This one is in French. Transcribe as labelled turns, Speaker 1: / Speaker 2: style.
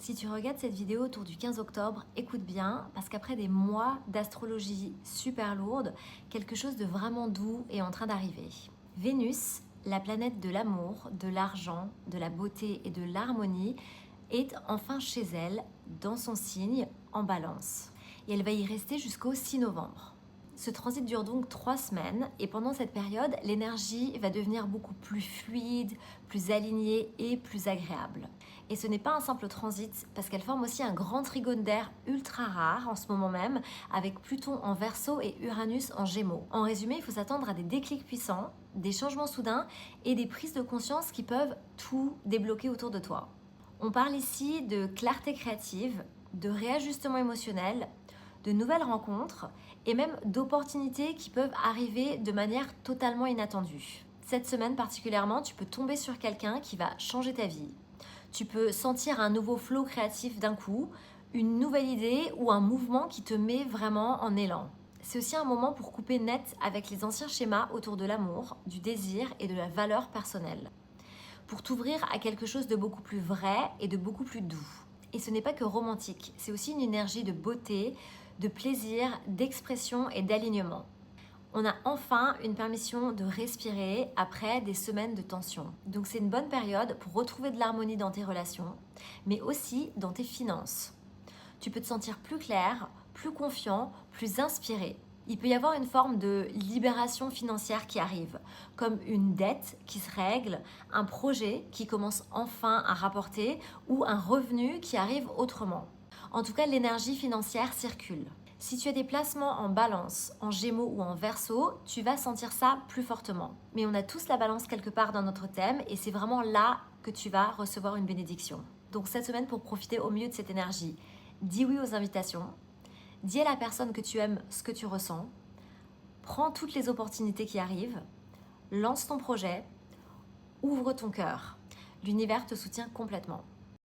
Speaker 1: Si tu regardes cette vidéo autour du 15 octobre, écoute bien, parce qu'après des mois d'astrologie super lourde, quelque chose de vraiment doux est en train d'arriver. Vénus, la planète de l'amour, de l'argent, de la beauté et de l'harmonie, est enfin chez elle, dans son signe, en Balance. Et elle va y rester jusqu'au 6 novembre. Ce transit dure donc 3 semaines et pendant cette période, l'énergie va devenir beaucoup plus fluide, plus alignée et plus agréable. Et ce n'est pas un simple transit parce qu'elle forme aussi un grand trigone d'air ultra rare en ce moment même avec Pluton en Verseau et Uranus en Gémeaux. En résumé, il faut s'attendre à des déclics puissants, des changements soudains et des prises de conscience qui peuvent tout débloquer autour de toi. On parle ici de clarté créative, de réajustement émotionnel, de nouvelles rencontres et même d'opportunités qui peuvent arriver de manière totalement inattendue. Cette semaine particulièrement, tu peux tomber sur quelqu'un qui va changer ta vie. Tu peux sentir un nouveau flow créatif d'un coup, une nouvelle idée ou un mouvement qui te met vraiment en élan. C'est aussi un moment pour couper net avec les anciens schémas autour de l'amour, du désir et de la valeur personnelle. Pour t'ouvrir à quelque chose de beaucoup plus vrai et de beaucoup plus doux. Et ce n'est pas que romantique, c'est aussi une énergie de beauté, de plaisir, d'expression et d'alignement. On a enfin une permission de respirer après des semaines de tension. Donc c'est une bonne période pour retrouver de l'harmonie dans tes relations, mais aussi dans tes finances. Tu peux te sentir plus clair, plus confiant, plus inspiré. Il peut y avoir une forme de libération financière qui arrive, comme une dette qui se règle, un projet qui commence enfin à rapporter ou un revenu qui arrive autrement. En tout cas, l'énergie financière circule. Si tu as des placements en balance, en gémeaux ou en verseau, tu vas sentir ça plus fortement. Mais on a tous la balance quelque part dans notre thème et c'est vraiment là que tu vas recevoir une bénédiction. Donc cette semaine, pour profiter au mieux de cette énergie, dis oui aux invitations, dis à la personne que tu aimes ce que tu ressens, prends toutes les opportunités qui arrivent, lance ton projet, ouvre ton cœur. L'univers te soutient complètement.